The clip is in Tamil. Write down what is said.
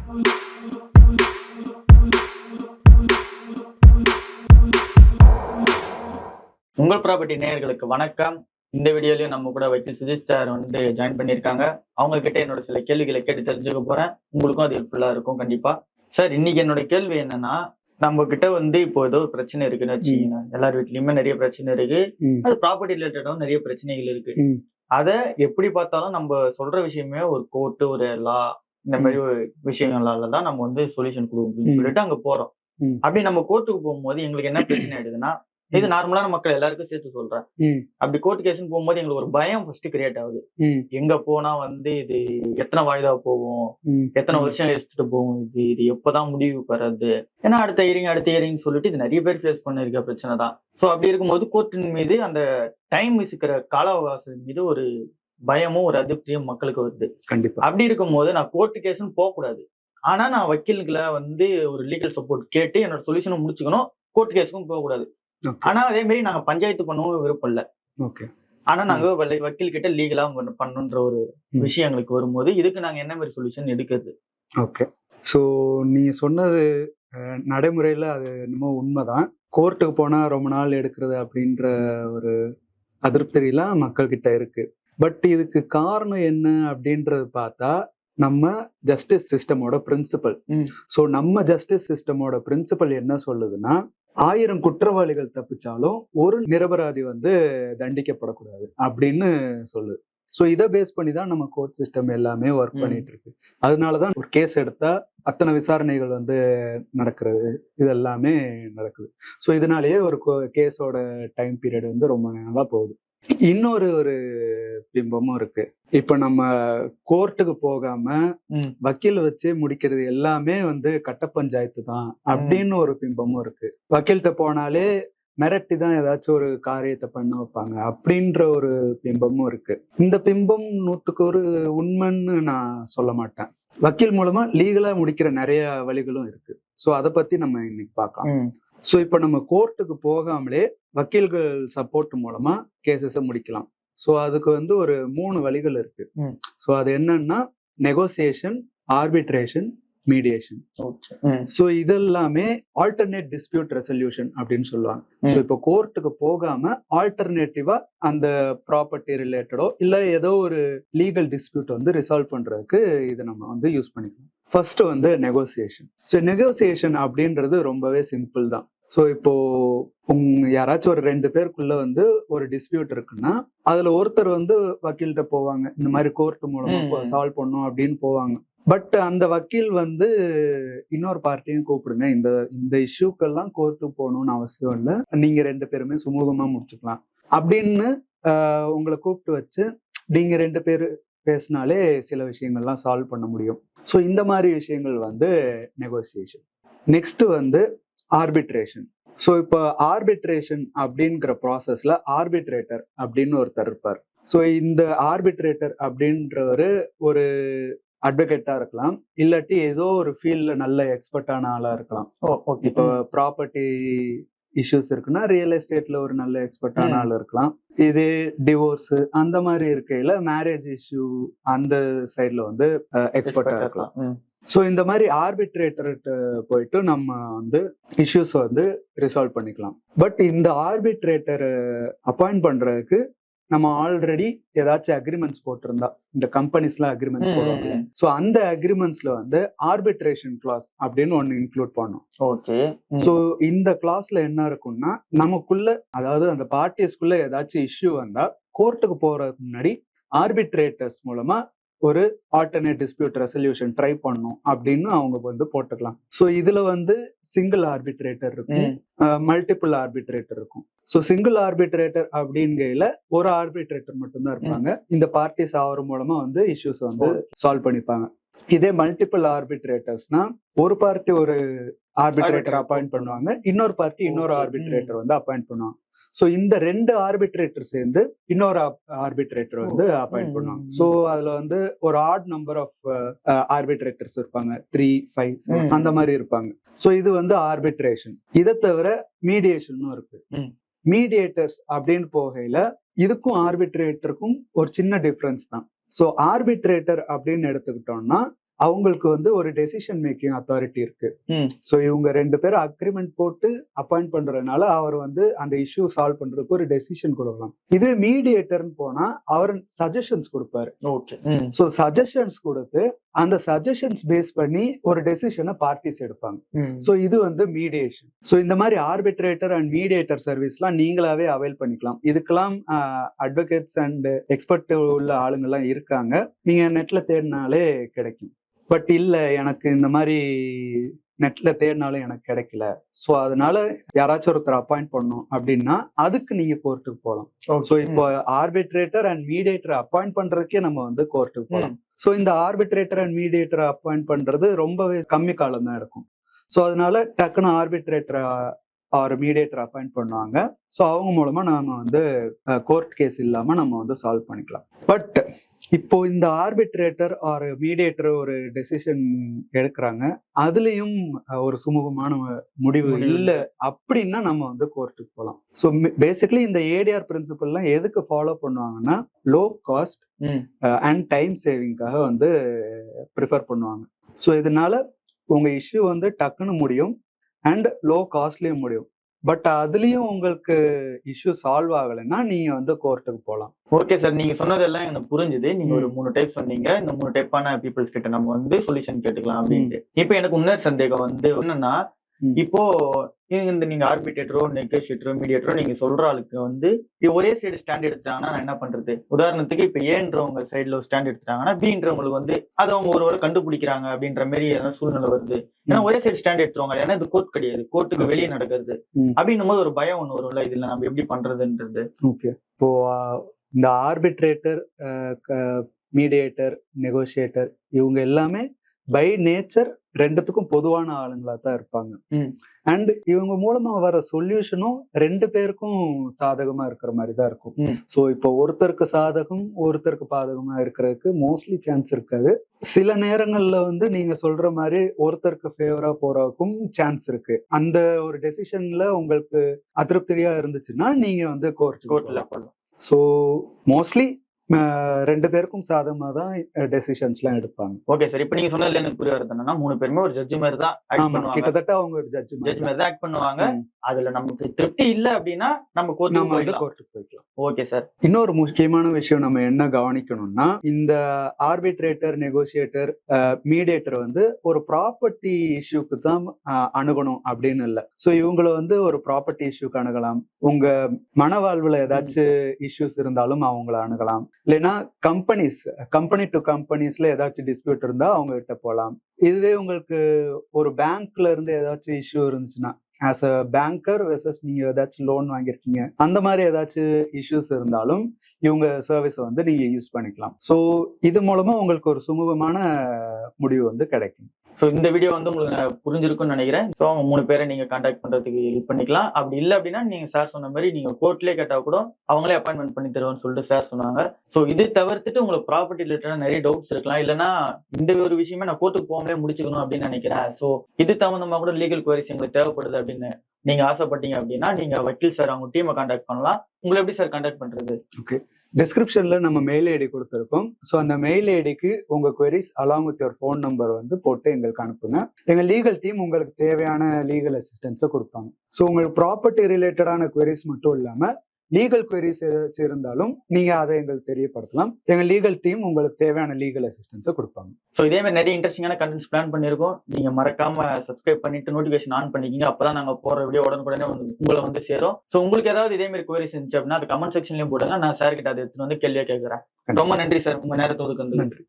உங்கள் ப்ராப்பர்ட்டி நேயர்களுக்கு வணக்கம். இந்த வீடியோலயும் நம்ம கூட வக்கீல் சுஜித் சார் ஜாயின் பண்ணியிருக்காங்க. அவங்க கிட்ட என்னோட சில கேள்விகளை கேட்டு தெரிஞ்சுக்க போறேன். உங்களுக்கும் அது ஹெல்ப்ஃபுல்லா இருக்கும் கண்டிப்பா. சார், இன்னைக்கு என்னோட கேள்வி என்னன்னா, நம்ம கிட்ட இப்போ ஏதோ ஒரு பிரச்சனை இருக்குன்னு வச்சுக்கீங்க. எல்லார் வீட்லயுமே நிறைய பிரச்சனை இருக்கு. அது ப்ராப்பர்ட்டி ரிலேட்டடாவும் நிறைய பிரச்சனைகள் இருக்கு. அத எப்படி பார்த்தாலும் நம்ம சொல்ற விஷயமே ஒரு கோர்ட்டு, ஒரு லா, இந்த மாதிரி ஒரு விஷயங்களால தான் நம்ம சொல்யூஷன் கொடுக்கணும்னு சொல்லிட்டு அங்க போறோம். அப்படி நம்ம கோர்ட்டுக்கு போகும்போது எங்களுக்கு என்ன பிரச்சனை ஆயிடுதுன்னா, இது நார்மலான மக்கள் எல்லாருக்கும் சேர்த்து சொல்றேன். அப்படி கோர்ட் கேஸ்ன்னு போகும்போது எங்களுக்கு ஒரு பயம் ஃபர்ஸ்ட் கிரியேட் ஆகுது. எங்க போனா இது எத்தனை வாய்தா போகும், எத்தனை வருஷம் எடுத்துட்டு போகும், இது எப்பதான் முடிவு பெறது. ஏன்னா அடுத்த இயரிங் சொல்லிட்டு இது நிறைய பேர் ஃபேஸ் பண்ணிருக்க பிரச்சனை தான். சோ அப்படி இருக்கும்போது கோர்ட்டின் மீது அந்த டைம் இருக்கிற கால அவகாசம் மீது ஒரு பயமும் ஒரு அதிருப்தியும் மக்களுக்கு வருது. கண்டிப்பா. அப்படி இருக்கும்போது நான் கோர்ட் கேஸ்ன்னு போக கூடாது. ஆனா நான் வக்கீல்களை ஒரு லீகல் சப்போர்ட் கேட்டு என்னோட சொல்யூஷனை முடிச்சுக்கணும். கோர்ட் கேஸுக்கும் போக கூடாது. ஆனா அதே மாதிரி நாங்க பஞ்சாயத்து பண்ணவும் விருப்பம் இல்ல. ஆனா நாங்க வக்கீல் கிட்ட லீகலா பண்ணுன்ற ஒரு விஷயம் எங்களுக்கு வரும்போது இதுக்கு நாங்க என்ன மாதிரி சொல்யூஷன் எடுக்கிறது? ஓகே, சோ நீங்க சொன்னது நடைமுறையில அது என்னமோ உண்மைதான். கோர்ட்டுக்கு போனா ரொம்ப நாள் எடுக்கிறது அப்படின்ற ஒரு அதிருப்தியெல்லாம் மக்கள் கிட்ட இருக்கு. பட் இதுக்கு காரணம் என்ன அப்படின்றது பார்த்தா நம்ம ஜஸ்டிஸ் சிஸ்டமோட பிரின்சிபல். சோ நம்ம ஜஸ்டிஸ் சிஸ்டமோட பிரின்சிபல் என்ன சொல்லுதுன்னா, 1000 குற்றவாளிகள் தப்பிச்சாலும் ஒரு நிரபராதி தண்டிக்கப்படக்கூடாது அப்படின்னு சொல்லுது. சோ இதை பேஸ் பண்ணி தான் நம்ம கோர்ட் சிஸ்டம் எல்லாமே ஒர்க் பண்ணிட்டு இருக்கு. அதனாலதான் ஒரு கேஸ் எடுத்தா அத்தனை விசாரணைகள் நடக்கிறது, இது எல்லாமே நடக்குது. சோ இதனாலேயே ஒரு கேஸோட டைம் பீரியட் ரொம்ப நாளா போகுது. இன்னொரு பிம்பமும் இருக்கு. இப்ப நம்ம கோர்ட்டுக்கு போகாம வக்கீல் வச்சு முடிக்கிறது எல்லாமே கட்ட பஞ்சாயத்து தான் அப்படின்னு ஒரு பிம்பமும் இருக்கு. வக்கீல்கிட்ட போனாலே மிரட்டி தான் ஏதாச்சும் ஒரு காரியத்தை பண்ண வைப்பாங்க அப்படின்ற ஒரு பிம்பமும் இருக்கு. இந்த பிம்பம் 100% உண்மைன்னு நான் சொல்ல மாட்டேன். வக்கீல் மூலமா லீகலா முடிக்கிற நிறைய வழிகளும் இருக்கு. சோ அதை பத்தி நம்ம இன்னைக்கு பார்க்கலாம். சோ இப்ப நம்ம கோர்ட்டுக்கு போகாமலே வக்கீல்கள் சப்போர்ட் மூலமா கேசஸ முடிக்கலாம். சோ அதுக்கு ஒரு 3 வழிகள் இருக்கு. சோ அது என்னன்னா நெகோசியேஷன், ஆர்பிட்ரேஷன், மீடியேஷன். சோ இதெல்லாமே ஆல்டர்னேட் டிஸ்பியூட் ரெசல்யூஷன் அப்படின்னு சொல்லுவாங்க. சோ இப்போ கோர்ட்டுக்கு போகாம ஆல்டர்னேட்டிவா அந்த ப்ராப்பர்ட்டி ரிலேட்டடோ இல்ல ஏதோ ஒரு லீகல் டிஸ்பியூட் ரிசால்வ் பண்றதுக்கு இதை நம்ம யூஸ் பண்ணிக்கலாம். First negotiation. ஸோ நெகோசியேஷன் அப்படின்றது ரொம்பவே சிம்பிள் தான். ஸோ இப்போ யாராச்சும் ஒரு 2 பேருக்குள்ள ஒரு டிஸ்பியூட் இருக்குன்னா அதுல ஒருத்தர் வக்கீல்கிட்ட போவாங்க, இந்த மாதிரி கோர்ட் மூலமா சால்வ் பண்ணும் அப்படின்னு போவாங்க. பட் அந்த வக்கீல் இன்னொரு பார்ட்டியும் கூப்பிடுங்க, இந்த இஷ்யூக்கெல்லாம் கோர்ட்டுக்கு போகணும்னு அவசியம் இல்லை, நீங்க 2 பேருமே சுமூகமா முடிச்சுக்கலாம் அப்படின்னு உங்களை கூப்பிட்டு வச்சு நீங்க 2 பேரு பேசினாலே சில விஷயங்கள்லாம் சால்வ் பண்ண முடியும். ஸோ இந்த மாதிரி விஷயங்கள் நெகோசியேஷன். Next arbitration. ஸோ இப்போ ஆர்பிட்ரேஷன் அப்படிங்கிற ப்ராசஸ்ல ஆர்பிட்ரேட்டர் அப்படின்னு ஒருத்தர் இருப்பார். ஸோ இந்த ஆர்பிட்ரேட்டர் அப்படின்றவரு ஒரு அட்வொகேட்டா இருக்கலாம், இல்லாட்டி ஏதோ ஒரு ஃபீல்ட்ல நல்ல எக்ஸ்பர்ட்டான ஆளா இருக்கலாம். இப்போ ப்ராப்பர்ட்டி இஷ்யூஸ் இருக்குன்னா ரியல் எஸ்டேட்ல ஒரு நல்ல எக்ஸ்பர்ட்டான ஆள் இருக்கலாம். இது டிவோர்ஸ் அந்த மாதிரி இருக்கையில மேரேஜ் இஷ்யூ அந்த சைட்ல எக்ஸ்பர்ட்டா இருக்கலாம். ஸோ இந்த மாதிரி ஆர்பிட்ரேட்டர்கிட்ட போயிட்டு நம்ம இஷ்யூஸ் ரிசால்வ் பண்ணிக்கலாம். பட் இந்த ஆர்பிட்ரேட்டர் அப்பாயிண்ட் பண்றதுக்கு நம்ம ஆல்ரெடி ஏதாச்சும் அக்ரிமெண்ட்ஸ் போட்டிருந்தா, இந்த கம்பெனிஸ்ல அக்ரிமெண்ட்ஸ் போடுவாங்க. சோ அந்த அக்ரிமெண்ட்ஸ்ல ஆர்பிட்ரேஷன் கிளாஸ் அப்படின்னு ஒன்னு இன்க்ளூட் பண்ணும். ஓகே. சோ இந்த கிளாஸ்ல என்ன இருக்கும்னா, நமக்குள்ள அதாவது அந்த பார்ட்டிஸ்குள்ள ஏதாச்சும் இஷ்யூ வந்தா கோர்ட்டுக்கு போறதுக்கு முன்னாடி ஆர்பிட்ரேட்டர்ஸ் மூலமா ஒரு ஆல்டர்னேட் டிஸ்பியூட் ரெசல்யூஷன் ட்ரை பண்ணும் அப்படின்னு அவங்க போட்டுக்கலாம். ஸோ இதுல சிங்கிள் ஆர்பிட்ரேட்டர் இருக்கும், மல்டிபிள் ஆர்பிட்ரேட்டர் இருக்கும். ஸோ சிங்கிள் ஆர்பிட்ரேட்டர் அப்படிங்கையில ஒரு ஆர்பிட்ரேட்டர் மட்டும்தான் இருப்பாங்க. இந்த பார்ட்டிஸ் ஆகிற மூலமா இஷ்யூஸ் சால்வ் பண்ணிப்பாங்க. இதே மல்டிபிள் ஆர்பிட்ரேட்டர்ஸ்னா ஒரு பார்ட்டி ஒரு ஆர்பிட்ரேட்டர் அப்பாயிண்ட் பண்ணுவாங்க, இன்னொரு பார்ட்டி இன்னொரு ஆர்பிட்ரேட்டர் அப்பாயிண்ட் பண்ணுவாங்க. சோ இந்த 2 ஆர்பிட்ரேட்டர் சேர்ந்து இன்னொரு ஆர்பிட்ரேட்டர் அப்பாயிண்ட் பண்ணுவாங்க. சோ அதுல ஒரு ஆட் நம்பர் ஆஃப் ஆர்பிட்ரேட்டர்ஸ் இருப்பாங்க, 3, 5, 7 அந்த மாதிரி இருப்பாங்க. சோ இது ஆர்பிட்ரேஷன். இதை தவிர மீடியேஷன் இருக்கு. மீடியேட்டர்ஸ் அப்படின்னு போகையில இதுக்கும் ஆர்பிட்ரேட்டருக்கும் ஒரு சின்ன டிஃபரன்ஸ் தான். சோ ஆர்பிட்ரேட்டர் அப்படின்னு எடுத்துக்கிட்டோம்னா அவங்களுக்கு வந்து ஒரு டெசிஷன் மேக்கிங் அத்தாரிட்டி இருக்கு. ம். ஸோ இவங்க 2 பேரும் அக்ரிமெண்ட் போட்டு அப்பாயிண்ட் பண்றதுனால அவர் வந்து அந்த இஷ்யூ சால்வ் பண்றதுக்கு ஒரு டெசிஷன் கொடுக்கலாம். இது மீடியேட்டர்னு போனா அவர் சஜஷன்ஸ் கொடுப்பாரு. ஓகே. ஸோ சஜஷன்ஸ் கொடுத்து அந்த சஜஷன்ஸ் பேஸ் பண்ணி ஒரு டெசிஷனை பார்ட்டிஸ் எடுப்பாங்க. ஸோ இது வந்து மீடியேஷன். ஸோ இந்த மாதிரி ஆர்பிட்ரேட்டர் அண்ட் மீடியேட்டர் சர்வீஸ்லாம் நீங்களாவே அவைல் பண்ணிக்கலாம். இதுக்கெல்லாம் அட்வொகேட்ஸ் அண்ட் எக்ஸ்பர்ட் உள்ள ஆளுங்கெல்லாம் இருக்காங்க. நீங்க நெட்ல தேடினாலே கிடைக்கும். பட் இல்ல எனக்கு இந்த மாதிரி நெட்ல தேடினாலும் எனக்கு கிடைக்கல, ஸோ அதனால யாராச்சும் ஒருத்தர் அப்பாயிண்ட் பண்ணணும் அப்படின்னா அதுக்கு நீங்க கோர்ட்டுக்கு போகலாம். ஸோ இப்போ ஆர்பிட்ரேட்டர் அண்ட் மீடியேட்டர் அப்பாயிண்ட் பண்றதுக்கே நம்ம வந்து கோர்ட்டுக்கு போகலாம். ஸோ இந்த ஆர்பிட்ரேட்டர் அண்ட் மீடியேட்டர் அப்பாயிண்ட் பண்றது ரொம்பவே கம்மி காலம் தான் இருக்கும். ஸோ அதனால டக்குன்னு ஆர்பிட்ரேட்டர் ஆர் மீடியேட்டர் அப்பாயிண்ட் பண்ணுவாங்க. ஸோ அவங்க மூலமா நாம வந்து கோர்ட் கேஸ் இல்லாம நம்ம வந்து சால்வ் பண்ணிக்கலாம். பட் இப்போ இந்த ஆர்பிட்ரேட்டர் ஆர் மீடியேட்டர் ஒரு டெசிஷன் எடுக்கிறாங்க, அதுலயும் ஒரு சுமூகமான முடிவு இல்லை அப்படின்னா நம்ம வந்து கோர்ட்டுக்கு போகலாம். ஸோ பேசிக்கலி இந்த ஏடிஆர் பிரின்சிபல்லாம் எதுக்கு ஃபாலோ பண்ணுவாங்கன்னா லோ காஸ்ட் அண்ட் டைம் சேவிங்காக வந்து ப்ரிஃபர் பண்ணுவாங்க. ஸோ இதனால உங்க இஷ்யூ வந்து டக்குன்னு முடியும் அண்ட் லோ காஸ்ட்லயும் முடியும். பட் அதுலயும் உங்களுக்கு இஷ்யூ சால்வ் ஆகலைன்னா நீங்க வந்து கோர்ட்டுக்கு போகலாம். ஓகே சார், நீங்க சொன்னதெல்லாம் எனக்கு புரிஞ்சுது. நீங்க ஒரு 3 டைப் சொன்னீங்க. இந்த 3 டைப்பான பீப்புள்ஸ் கிட்ட நம்ம வந்து சொல்யூஷன் கேட்டுக்கலாம் அப்படின்ட்டு. இப்போ எனக்கு இன்னொரு சந்தேகம் வந்து என்னன்னா, இப்போ இந்த நீங்க ஆர்பிட்ரேட்டரோ நெகோசியேட்டரோ மீடியேட்டரோ நீங்க சொல்ற ஆளுக்கு வந்து ஒரே சைடு ஸ்டாண்ட் எடுத்துட்டாங்கன்னா நான் என்ன பண்றது? உதாரணத்துக்கு இப்ப ஏன்றவங்க சைடுல ஸ்டாண்ட் எடுத்துட்டாங்கன்னா பீன்றவங்களுக்கு வந்து அது அவங்க ஒரு கண்டுபிடிக்கிறாங்க அப்படின்ற மாதிரி ஏதாவது சூழ்நிலை வருது. ஏன்னா ஒரே சைடு ஸ்டாண்ட் எடுத்துருவாங்க. ஏன்னா இது கோர்ட் கிடையாது, கோர்ட்டுக்கு வெளியே நடக்கிறது அப்படின்னும் போது ஒரு பயம் ஒண்ணு வரும்ல, இதுல நம்ம எப்படி பண்றதுன்றது. ஓகே, இப்போ இந்த ஆர்பிட்ரேட்டர், மீடியேட்டர், நெகோசியேட்டர் இவங்க எல்லாமே பை நேச்சர் ரெண்டுத்துக்கும் பொதுவான ஆளுங்களா தான் இருப்பாங்க. அண்ட் இவங்க மூலமா வர சொல்யூஷனும் 2 பேருக்கும் சாதகமா இருக்கிற மாதிரி தான் இருக்கும். ஸோ இப்போ ஒருத்தருக்கு சாதகம் ஒருத்தருக்கு பாதகமா இருக்கிறதுக்கு மோஸ்ட்லி சான்ஸ் இருக்காது. சில நேரங்கள்ல வந்து நீங்க சொல்ற மாதிரி ஒருத்தருக்கு ஃபேவரா போறதுக்கும் சான்ஸ் இருக்கு. அந்த ஒரு டெசிஷன்ல உங்களுக்கு அதிருப்தியா இருந்துச்சுன்னா நீங்க வந்து கோர்ட்ல போகலாம். ஸோ மோஸ்ட்லி 2 பேருக்கும் சாதகமா தான் டெசிஷன்ஸ்லாம் எடுப்பாங்க. ஓகே சார், இப்போ நீங்க சொன்னதுல எனக்கு புரிய வருது என்னன்னா 3 பேருமே ஒரு ஜட்ஜ் மாதிரி தான் ஆக்ட் பண்ணுவாங்க. கிட்டத்தட்ட அவங்க ஒரு ஜட்ஜ் மாதிரி தான் ஆக்ட் பண்ணுவாங்க. அதுல நமக்கு திருப்தி இல்ல அப்படின்னா நம்ம கோர்ட்டுக்கு போய்க்கலாம். ஓகே சார், இன்னொரு முக்கியமான விஷயம் நம்ம என்ன கவனிக்கணும்னா, இந்த ஆர்பிட்ரேட்டர், நெகோசியேட்டர், மீடியேட்டர் வந்து ஒரு ப்ராப்பர்ட்டி இஷ்யூக்கு தான் அணுகணும் அப்படின்னு இல்லை. ஸோ இவங்களை வந்து ஒரு ப்ராப்பர்ட்டி இஷ்யூக்கு அணுகலாம். உங்க மனவாழ்வுல ஏதாச்சும் இஷ்யூஸ் இருந்தாலும் அவங்கள அணுகலாம். இல்லைன்னா கம்பெனி டு கம்பெனிஸ்ல ஏதாச்சும் டிஸ்பியூட் இருந்தா அவங்க கிட்ட போகலாம். இதுவே உங்களுக்கு ஒரு பேங்க்ல இருந்து ஏதாச்சும் இஷ்யூ இருந்துச்சுன்னா, ஆஸ் அ பேங்கர் வெர்சஸ் நீங்க ஏதாச்சும் லோன் வாங்கியிருக்கீங்க, அந்த மாதிரி ஏதாச்சும் இஷ்யூஸ் இருந்தாலும் இவங்க சர்வீஸை வந்து நீங்க யூஸ் பண்ணிக்கலாம். ஸோ இது மூலமா உங்களுக்கு ஒரு சுமூகமான முடிவு வந்து கிடைக்கும். ஸோ இந்த வீடியோ வந்து உங்களுக்கு புரிஞ்சிருக்கும்னு நினைக்கிறேன். ஸோ அவங்க 3 பேரை நீங்க கான்டாக்ட் பண்றதுக்கு ஹெல்ப் பண்ணிக்கலாம். அப்படி இல்லை அப்படின்னா நீங்க சார் சொன்ன மாதிரி நீங்க கோர்ட்லேயே கேட்டால் கூட அவங்களே அப்பாயின்மெண்ட் பண்ணி தருவோம்னு சொல்லிட்டு சார் சொன்னாங்க. ஸோ இது தவிர்த்துட்டு உங்களுக்கு ப்ராப்பர்ட்டி ரிலேட்டடாக நிறைய டவுட்ஸ் இருக்கலாம். இல்லைன்னா இந்த ஒரு விஷயமே நான் கோர்ட்டுக்கு போகாமலே முடிச்சுக்கணும் அப்படின்னு நினைக்கிறேன். ஸோ இது தகுந்தமாக கூட லீகல் குவரிஸ் எங்களுக்கு தேவைப்படுது அப்படின்னு நீங்க ஆசைப்பட்டீங்க அப்படின்னா நீங்க வக்கீல் சார் அவங்க டீமை கான்டாக்ட் பண்ணலாம். உங்களை எப்படி சார் கான்டாக்ட் பண்றது? ஓகே, டிஸ்கிரிப்ஷன்ல நம்ம மெயில் ஐடி கொடுத்துருக்கோம். ஸோ அந்த மெயில் ஐடிக்கு உங்க queries along with your phone number வந்து போட்டு எங்களுக்கு அனுப்புங்க. எங்க லீகல் டீம் உங்களுக்கு தேவையான லீகல் அசிஸ்டன்ஸை கொடுப்பாங்க. ஸோ உங்களுக்கு ப்ராப்பர்ட்டி ரிலேட்டடான குவரிஸ் மட்டும் இல்லாம லீகல் குவரிஸ் ஏதாச்சும் இருந்தாலும் நீங்க அதை எங்களுக்கு தெரியப்படுத்தலாம். எங்க லீகல் டீம் உங்களுக்கு தேவையான லீகல் அசிஸ்டன்ஸை கொடுப்பாங்க. ஸோ இதே மாதிரி நிறைய இன்ட்ரெஸ்டிங்கான கண்டென்ட்ஸ் பிளான் பண்ணியிருக்கோம். நீங்க மறக்காம சப்ஸ்கிரைப் பண்ணிட்டு நோட்டிஃபிகேஷன் ஆன் பண்ணிக்கிங்க. அப்பதான் நாங்க போற வீடியோ உடனுக்குடனே உங்களை வந்து சேரும். ஸோ உங்களுக்கு ஏதாவது இதே மாதிரி குவரிஸ் இருந்துச்சு அப்படின்னா அது கமெண்ட் செக்ஷன்லயும் போடுங்க. நான் சார் கிட்ட அதை எடுத்துட்டு வந்து கேள்வியா கேட்கறேன். ரொம்ப நன்றி சார், உங்க நேரத்தை ஒதுக்குறது. நன்றி.